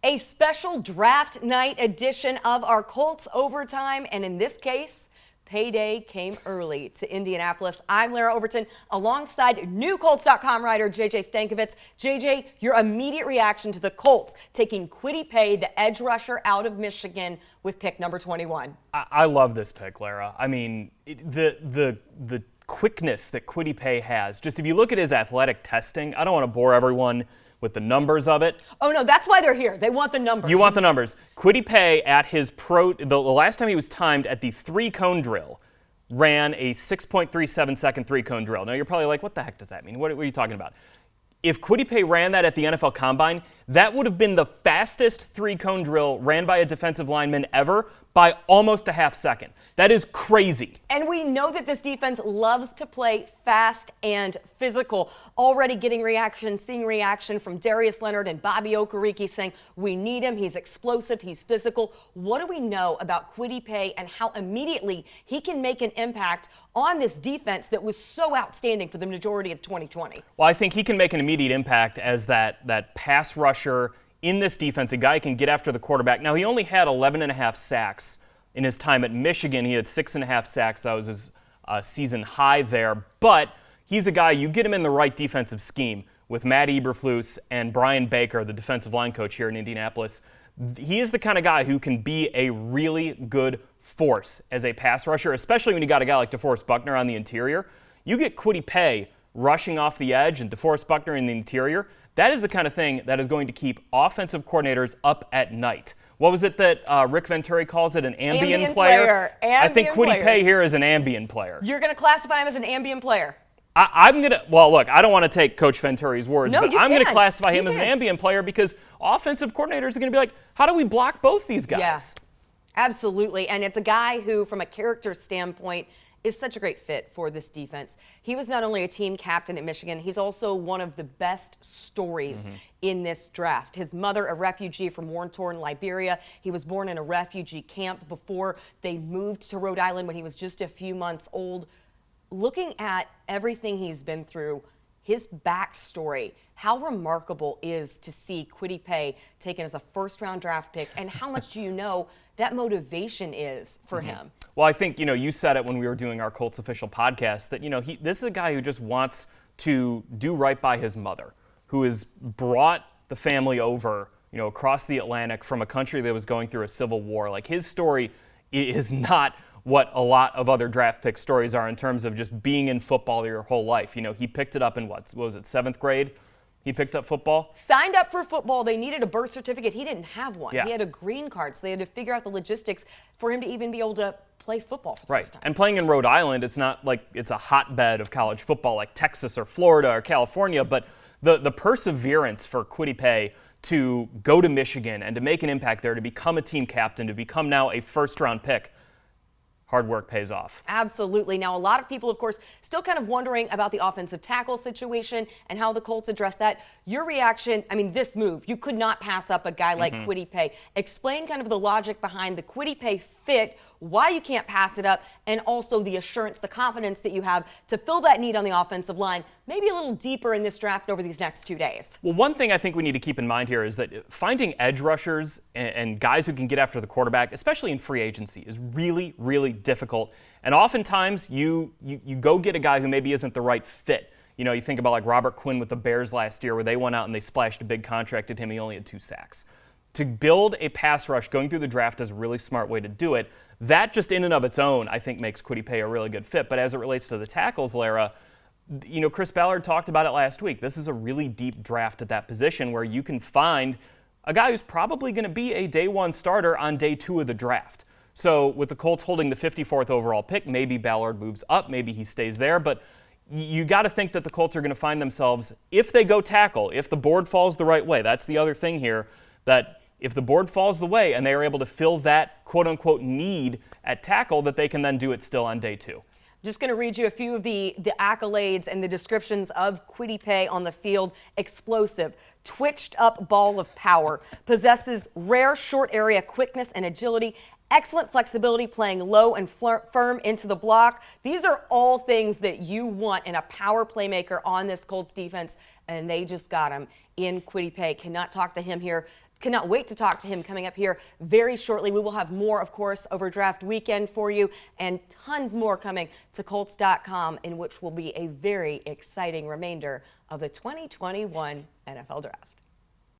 A special draft night edition of our Colts Overtime, and in this case, payday came early to Indianapolis. I'm Lara Overton, alongside new Colts.com writer JJ Stankovitz. JJ, your immediate reaction to the Colts taking Kwity Paye, the edge rusher out of Michigan, with pick number 21. I love this pick, Lara. I mean, the quickness that Kwity Paye has. Just if you look at his athletic testing, I don't want to bore everyone with the numbers of it. Oh, no, that's why they're here. They want the numbers. You want the numbers. Kwity Paye at his the last time he was timed at the three-cone drill, ran a 6.37 second three-cone drill. Now, you're probably like, what the heck does that mean? What are you talking about? If Kwity Paye ran that at the NFL Combine, that would have been the fastest three-cone drill ran by a defensive lineman ever by almost a half second. That is crazy. And we know that this defense loves to play fast and physical. Already getting reaction, seeing reaction from Darius Leonard and Bobby Okereke saying, we need him, he's explosive, he's physical. What do we know about Kwity Paye and how immediately he can make an impact on this defense that was so outstanding for the majority of 2020? Well, I think he can make an immediate impact as that pass rusher in this defense, a guy who can get after the quarterback. Now, he only had 11.5 sacks in his time at Michigan. He had 6.5 sacks. That was his season high there. But he's a guy, you get him in the right defensive scheme with Matt Eberflus and Brian Baker, the defensive line coach here in Indianapolis. He is the kind of guy who can be a really good force as a pass rusher, especially when you got a guy like DeForest Buckner on the interior. You get Kwity Paye rushing off the edge and DeForest Buckner in the interior. That is the kind of thing that is going to keep offensive coordinators up at night. What was it that Rick Venturi calls it, an ambient player? I think Kwity Paye here is an ambient player. You're going to classify him as an ambient player? I'm going to, well, look, I don't want to take Coach Venturi's words, no, but I'm going to classify him as an ambient player because offensive coordinators are going to be like, how do we block both these guys? Yeah, absolutely. And it's a guy who, from a character standpoint, is such a great fit for this defense. He was not only a team captain at Michigan, he's also one of the best stories in this draft. His mother, a refugee from war-torn Liberia. He was born in a refugee camp before they moved to Rhode Island when he was just a few months old. Looking at everything he's been through, his backstory, how remarkable is to see Kwity Paye taken as a first-round draft pick, and how much do you know that motivation is for him? Well, I think, you said it when we were doing our Colts official podcast that, this is a guy who just wants to do right by his mother, who has brought the family over, across the Atlantic from a country that was going through a civil war. Like, his story is not what a lot of other draft pick stories are in terms of just being in football your whole life. He picked it up in what was it, 7th grade? He picked up football? Signed up for football. They needed a birth certificate. He didn't have one. Yeah. He had a green card, so they had to figure out the logistics for him to even be able to play football for the first time. And playing in Rhode Island, it's not like it's a hotbed of college football like Texas or Florida or California, but the perseverance for Kwity Paye to go to Michigan and to make an impact there, to become a team captain, to become now a first-round pick, hard work pays off. Absolutely. Now, a lot of people, of course, still kind of wondering about the offensive tackle situation and how the Colts address that. Your reaction, this move, you could not pass up a guy like Kwity Paye. Explain kind of the logic behind the Kwity Paye fit, why you can't pass it up, and also the assurance, the confidence that you have to fill that need on the offensive line, maybe a little deeper in this draft over these next 2 days. Well, one thing I think we need to keep in mind here is that finding edge rushers and guys who can get after the quarterback, especially in free agency, is really, really difficult. And oftentimes you go get a guy who maybe isn't the right fit. You think about like Robert Quinn with the Bears last year where they went out and they splashed a big contract at him. He only had 2 sacks. To build a pass rush going through the draft is a really smart way to do it. That just in and of its own, I think, makes Kwity Paye a really good fit. But as it relates to the tackles, Lara, Chris Ballard talked about it last week. This is a really deep draft at that position where you can find a guy who's probably going to be a day 1 starter on day 2 of the draft. So with the Colts holding the 54th overall pick, maybe Ballard moves up, maybe he stays there. But you got to think that the Colts are going to find themselves, if they go tackle, if the board falls the right way. That's the other thing here, that if the board falls the way and they are able to fill that quote-unquote need at tackle, that they can then do it still on day 2. Just going to read you a few of the accolades and the descriptions of Kwity Paye on the field. Explosive, twitched up ball of power, possesses rare short area quickness and agility, excellent flexibility playing low and firm into the block. These are all things that you want in a power playmaker on this Colts defense, and they just got him in Kwity Paye. Cannot talk to him here Cannot wait to talk to him coming up here very shortly. We will have more, of course, over draft weekend for you, and tons more coming to Colts.com, in which will be a very exciting remainder of the 2021 NFL Draft.